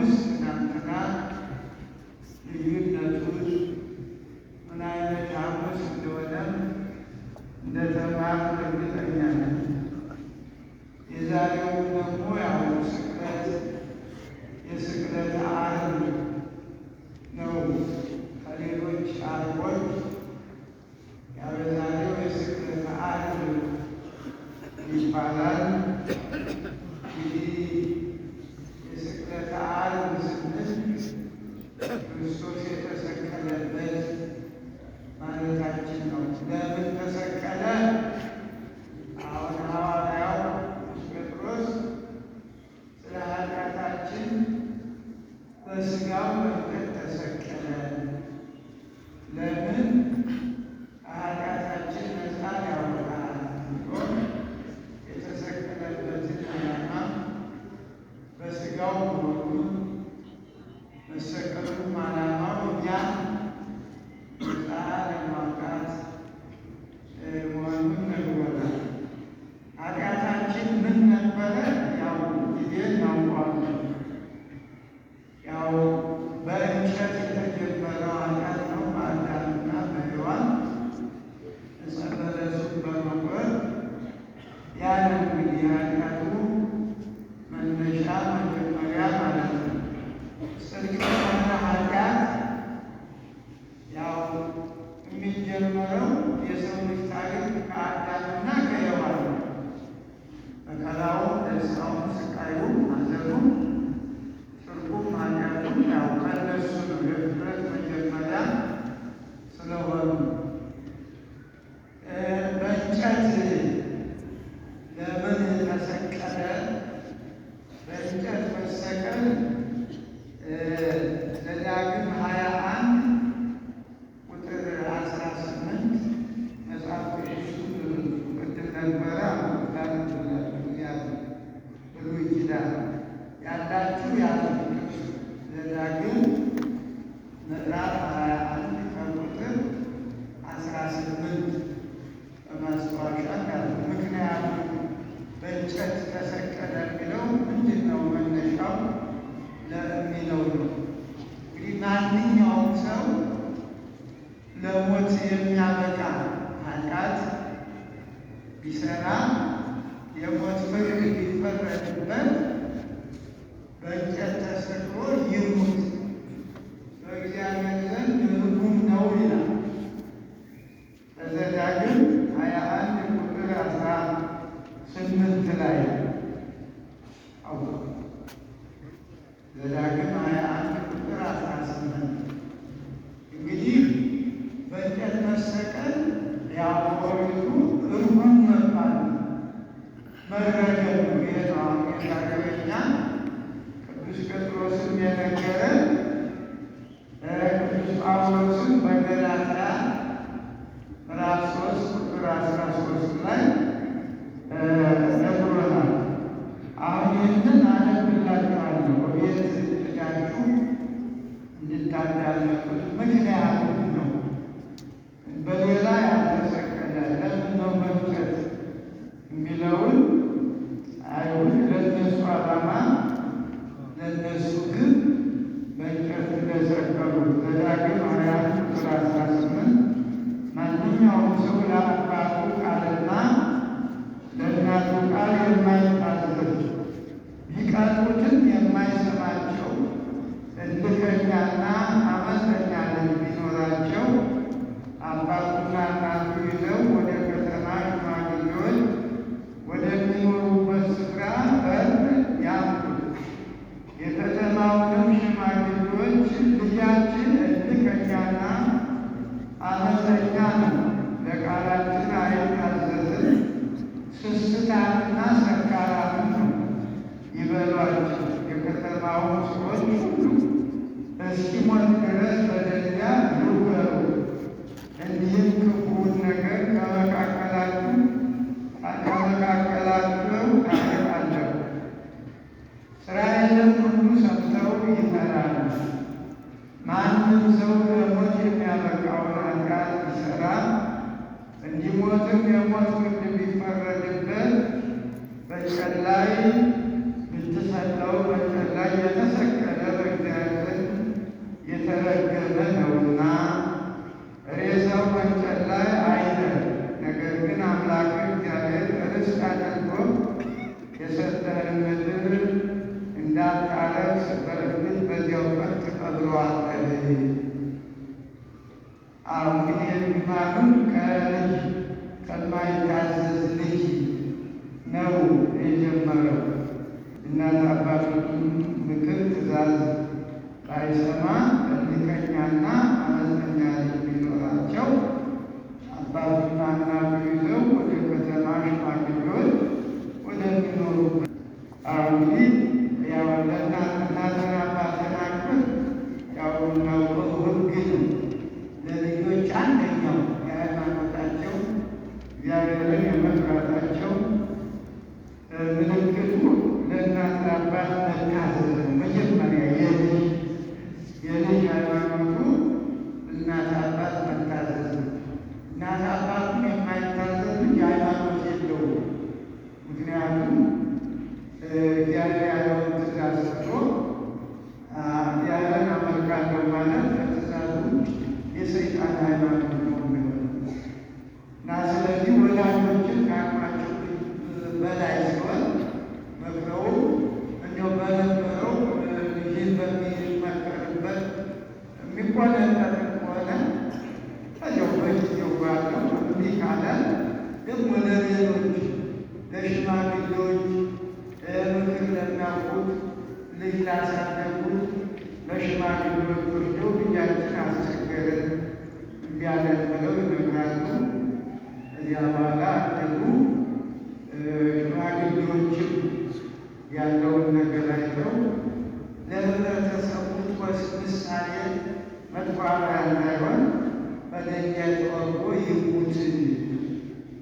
ውስጥ ትናንትና ልዩነቱን ምን አይነት ሐሙስ እንደሆነም እንደተማርን እርግጠኛ ነን። የዛሬው ደግሞ ያው ስቅለት የስቅለት ዓርብ ነው። ከሌሎች ዓርቦች ያው የዛሬው የስቅለት ዓርብ ይባላል። እንግዲህ የስቅለት ዓርብ ስንል ክርስቶስ የተሰቀለበት ማለታችን ነው። ለምን ተሰቀለ? አሁን ሐዋርያው ቅዱስ ጴጥሮስ ስለ ኃጢአታችን በሥጋው መንገድ ተሰቀለ። ለምን? ከኃጢአታችን ነፃ ያወጣል ብሎ የተሰቀለበትን ዓላማ በሥጋው መሆኑን መሰቀሉም ዓላማው እኛን ነፃ ለማውጣት መሆኑን ነግሮናል። ኃጢአታችን ምን ነበረ? ያው ጊዜ እናውቀዋለን። ያው በእንጨት የተጀመረው ኃጢአት ነው። በአዳምና በሔዋን ዕፀ በለሱን በመቁረጥ ያን እንግዲህ ኃጢአቱ መነሻ መጀመሪያ ማለት ነው። ጽድቅ የሆነ ኃጢአት ያው የሚጀመረው የሰው ልጅ ታሪክ ከአዳምና ከሔዋን ነው። መከራውም፣ ደስታውም፣ ስቃዩም፣ ሐዘኑም፣ ጽድቁም ኃጢአቱም ያው ከእነሱ ነው። የፍጥረት መጀመሪያ ስለሆኑ በእንጨት ለምን ተሰቀለ? በእንጨት መሰቀል ዘዳግም 21 ቁጥር 18 መጽሐፍ ቅዱስ ቅድም ነበረ ብሉይ ኪዳን ያላችሁ ያሉት ዘዳግም ምዕራፍ 21 ከቁጥር 18 በማስታወሻ ያሉ። ምክንያቱም በእንጨት ተሰቀለ የሚለው ምንድን ነው? መነሻው ለሚለው ነው። እንግዲህ ማንኛውም ሰው ለሞት የሚያበቃ ኃጢአት ቢሰራ የሞት ፍርድ ቢፈረድበት በእንጨት ተሰቅሎ ይሙት በእግዚአብሔር ዘንድ ርጉም ነው ይላል በዘዳግም 21 ቁጥር 18 ላይ ዘዳግም 21 ቁጥር 18 እንግዲህ በእንጨት መሰቀል ያው ኦሪቱ ርጉም መባል መረገም ነው። የዛሬኛ ቅዱስ ጴጥሮስም የነገረን ቅዱስ ጳውሎስም በገላትያ ምዕራፍ 3 ቁጥር 13 ላይ ነግሮናል። አሁን ይህንን አነብላችኋለሁ ቤት ሄዳችሁ እንድታዳምጡት። ምክንያቱም ነው በሌላ ያልተሰቀለ ለምን ነው በእንጨት የሚለውን አይሁድ ለእነሱ ዓላማ ለእነሱ ግን በእንጨት እንደሰቀሉት ዘዳግም 21 ቁጥር 18 ማንኛውም ሰው ለአባቱ ቃልና ለእናቱ ቃል የማይታዘዝ ቢቀጡትም የማይሰማቸው እልከኛና አመፀኛ ልጅ ቢኖራቸው አባቱና እናቱ ይዘው ወደ ከተማ ሽማግሌዎች ወደሚኖሩበት ስፍራ በር ያምጡት። የከተማውንም ሽማግሌዎች ልጃችን እልከኛና አመፀኛ ነው፣ ለቃላችን አይታዘዝም፣ ስስታምና ሰካራም ነው ይበሏቸው። የከተማውን ሰዎች ሁሉ እስኪሞት ድረስ በደንጊያ ይውገሩ። እንዲህም ክፉውን ነገር ከመካከላቸው ታርቃለሁ። እስራኤልም ሁሉ ሰምተው ይፈራሉ። ማንም ሰው ለሞት የሚያበቃውን ኃጢአት ቢሠራ እንዲሞትም የሞት ፍርድ ቢፈረድበት በእንጨት ላይ ብትሰቅለው በእንጨት ላይ የተሰቀለ እንግዲህ እርግማኑን ከልጅ ከማይታዘዝ ልጅ ነው የጀመረው። እናት አባቶቹን ምክር ትእዛዝ ባይሰማ እልከኛና አመፀኛ ልጅ ቢኖራቸው አባቱና እናቱ ይዘው ወደ ከተማ ሽማግሌዎች ወደሚኖሩበት እንግዲህ ያው እናትና አባትን አክብር ያው እናውቀው ሕግ ነው። ለልጆች አንደኛው የሃይማኖታቸው እግዚአብሔርን የመፍራታቸው ምልክቱ ለእናት ለአባት መታዘዝ ነው። መጀመሪያ የልጅ ሃይማኖቱ እናት አባት መታዘዝ ነው። እናት አባቱን የማይታዘዝ ልጅ ሃይማኖት የለውም። ምክንያቱም እግዚአብሔር ያለውን ትእዛዝ ሰጥቶ እግዚአብሔርን አመልካለሁ ማለት በትእዛዙ የሰይጣን ሃይማኖት ነው የሚሆነው እና ስለዚህ ወላጆችን ከአቅማቸው በላይ ሲሆን መክረው እንዲያው በነበረው ልጅን በሚመከርበት የሚቆነጠር ከሆነ ከዚያው በጊዜው ባለው እንዲህ ካለ ደግሞ ለሌሎች ለሽማግሌዎች ምክር ለሚያውቁት ልጅ ላሳደጉት ለሽማግሌዎች ወስደው ልጃችን አስቸገርን እንዲያለን ብለው ይነግራሉ። እዚያ በኋላ አደጉ። ሽማግሌዎችም ያለውን ነገር አይተው ለህብረተሰቡ ምሳሌ መጥፎ አርአያ እንዳይሆን በድንጋይ ተወግሮ ይሙት።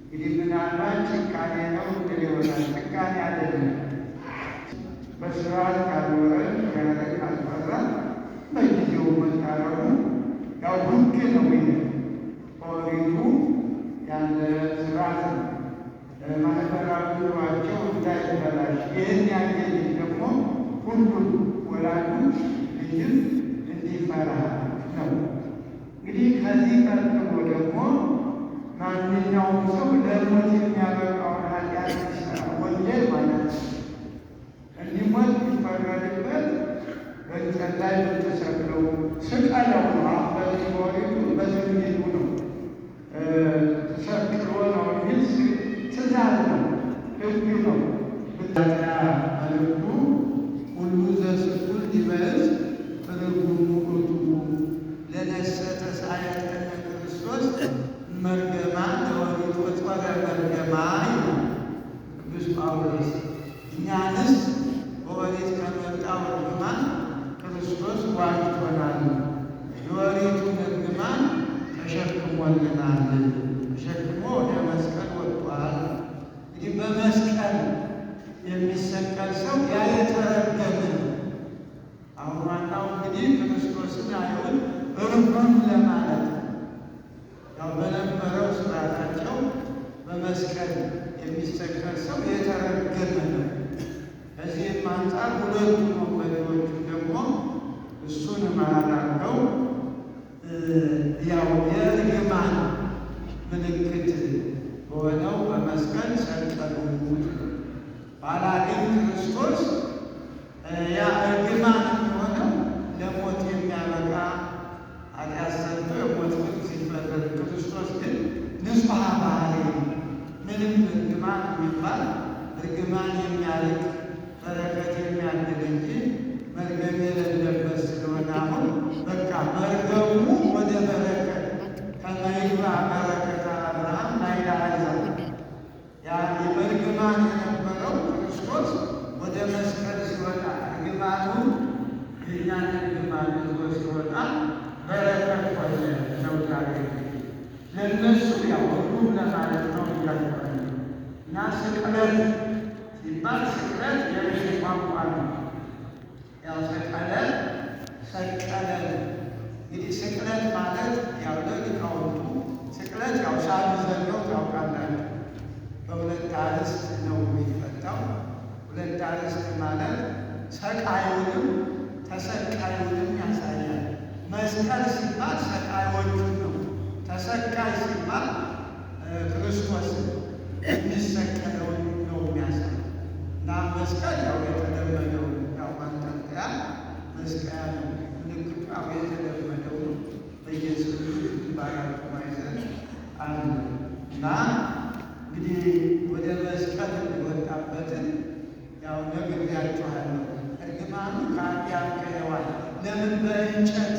እንግዲህ ምናልባት ጭካኔ ነው እንግዲህ ይሆናል። ጭካኔ አይደለም። በስርዓት ካልኖረ ያለ ካልፈራ በጊዜው መታረሙ ያው ሕግ ነው። ይሄ ኦሪቱ ያለ ስርዓት ነው። ማህበራዊ ኑሯቸው እንዳይበላሽ ይህን ያየ ልጅ ደግሞ ሁሉም ወላጆች ልጅም እንዲፈራ ነው። እንግዲህ ከዚህ ቀጥሎ ደግሞ ማንኛውም ሰው ለሞት የሚያበቃውን ኃጢአት ሲሰራ ወንጀል ማለት ነው እንዲሞት ቢፈረድበት በእንጨት ላይ ብትሰቅለው ስቀለው ነው። በዚህ ኦሪቱ በትንቢቱ ነው ተሰቅሎ ነው የሚል ትእዛዝ ነው፣ ሕግ ነው። ብታያ መልኩ ሁሉ ዘስኩል ይበዝ በርጉሙ ርቱሙ ለነሰ ተሳየጠነ ክርስቶስ መርገማ ለወሪት ወጥወረ መርገማ ይላል ቅዱስ ጳውሎስ። እኛንስ በወሪት ከመጣው እርግማን ክርስቶስ ዋጅቶናል፣ የወሪቱን እርግማን ተሸክሞልናል። ተሸክሞ ወደ መስቀል ወጥቷል። እንግዲህ በመስቀል የሚሰቀል ሰው ያ የተረገመ ነው። አሁን ዋናው እንግዲህ ክርስቶስን አይሁን እርጉም ለማለት ያው በነበረው ስርዓታቸው በመስቀል የሚሰቀል ሰው የተረገመ ነው። ከዚህም አንጻር ሁለቱ ወንበዴዎቹ ደግሞ እሱን መሃል አድርገው ያው የእርግማን ምልክት በሆነው በመስቀል ሰቀሉት። ኋላ ግን ክርስቶስ ያ እርግማን የሆነው ለሞት የሚያበቃ ኃጢአት ሰርቶ የሞት ፍርድ ሲፈረድ፣ ክርስቶስ ግን ንጹሐ ባህሪ ምንም እርግማን የሚባል እርግማን የሚያርቅ በረከት የሚያድል እንጂ መርገም የሌለበት ስለሆነ አሁን በቃ መርገሙ ወደ በረከት ከመይባ በረከተ አብርሃም ናይላ አይዛብ ያ የመርግማን የነበረው ክርስቶስ ወደ መስቀል ሲወጣ እርግማኑ የእኛን እርግማን ይዞ ሲወጣ በረከት ሆነ ነው። ዛሬ ለእነሱ ያው ሁሉም ለማለት ነው እያልኳል እና ስቅለት ሲባል ስቅለት የርሽ ቋንቋ ነው። ያው ሰቀለ እንግዲህ ስቅለት ማለት ያው ለሊቃውንቱ ስቅለት ያው ሳሉ ዘለው ታውቃላችሁ። በሁለት አርዕስት ነው የሚፈታው። ሁለት አርዕስት ማለት ሰቃዩንም ተሰቃዩንም ያሳያል። መስቀል ሲባል ሰቃዮቹን ነው። ተሰቃይ ሲባል ክርስቶስ የሚሰቀለውን ነው የሚያሳይ እና መስቀል ያው የተለመደው ያው ማንጠልጠያ መስቀያ ነው። ምልክቱ ያው የተለመደው ነው። በኢየሱስ ባራት ማይዘን አሉ እና እንግዲህ ወደ መስቀል የወጣበትን ያው ነግሬያችኋለሁ። እርግማኑ ከአዳም ከሔዋን ለምን በእንጨት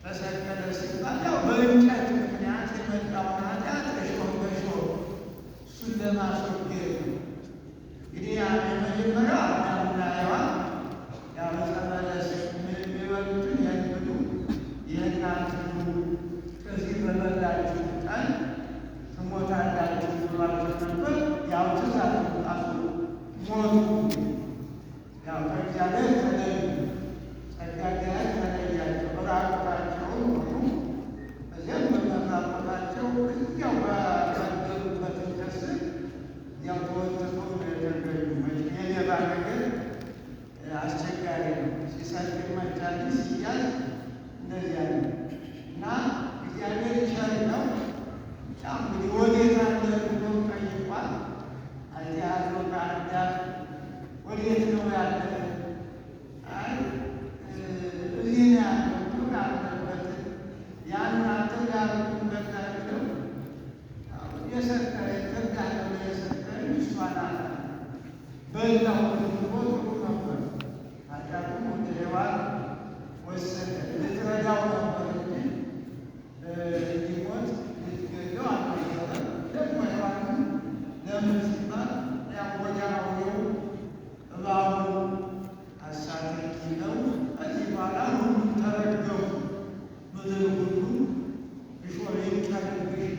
ተሰቀለ ሲባል ያው በእንጨት ምክንያት የመጣውን ኃጢአት እሾህ በእሾህ እሱን ለማስወገድ ነው። እንግዲህ የመጀመሪያው አዳምና ሔዋን ያው ዕፀ በለስ የሚበሉትን ይህን ብሉ ይህን አትብሉ ከዚህ በበላችሁ ቀን ትሞታላችሁ ብሏቸው ነበር። ያው ትእዛዝ ጣሱ፣ ሞቱ። ያው ከእግዚአብሔር ተለዩ፣ ጸጋ እግዚአብሔር ተለያቸው፣ ራቁታቸውን ሆኑ። በዚያም በመራቁታቸው እዚያው ባደሩበት እንጨት ያው ተወጥተው የተገኙ። የሌባ ነገር አስቸጋሪ ነው። ሲሰርቅ ይመቻል፣ ሲያዝ እንደዚያ ነው እና እግዚአብሔር ቸር ነው። ያው እንግዲህ ወዴት አለ ብሎ ጠይቋል። እዚያ ያለው ከአዳም ወዴት ነው ያለ? አይ እዚህ ነው ያለው ብሎ ያለበትን ያን አትጋሩን በታለው የሰጠኝ ተጋሩ የሰጠኝ እሷን አለ በላው ብሎ ጥሩ ነበር። አዳም ወደ ሔዋን ወሰደ። ልትረዳው ነበር እንጂ እንዲሞት ልትገለው አልነበረም። ደግሞ ሔዋንም ለምን ሲባል ያው ወዲያውኑ እባቡ አሳተኝ ነው። ከዚህ በኋላ ሁሉም ተረገሙ። ምድር ሁሉ እሾህ ይንቀልብሽ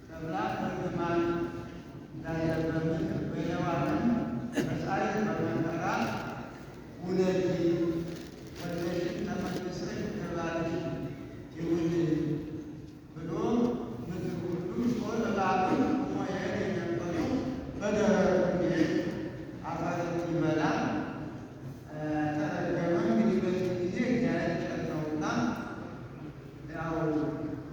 ተብላ እርግማን እንዳለበት በሔዋንም በፀሐይ በመከራ ውለጂ ወልደሽም ተመልሰሽ ከባልሽ ይሁን ብሎ ምድር ሁሉ እሾህ እባብን ቆሞ ይሄድ የነበረው በደረቁ እንዲሄድ አፈር ይበላ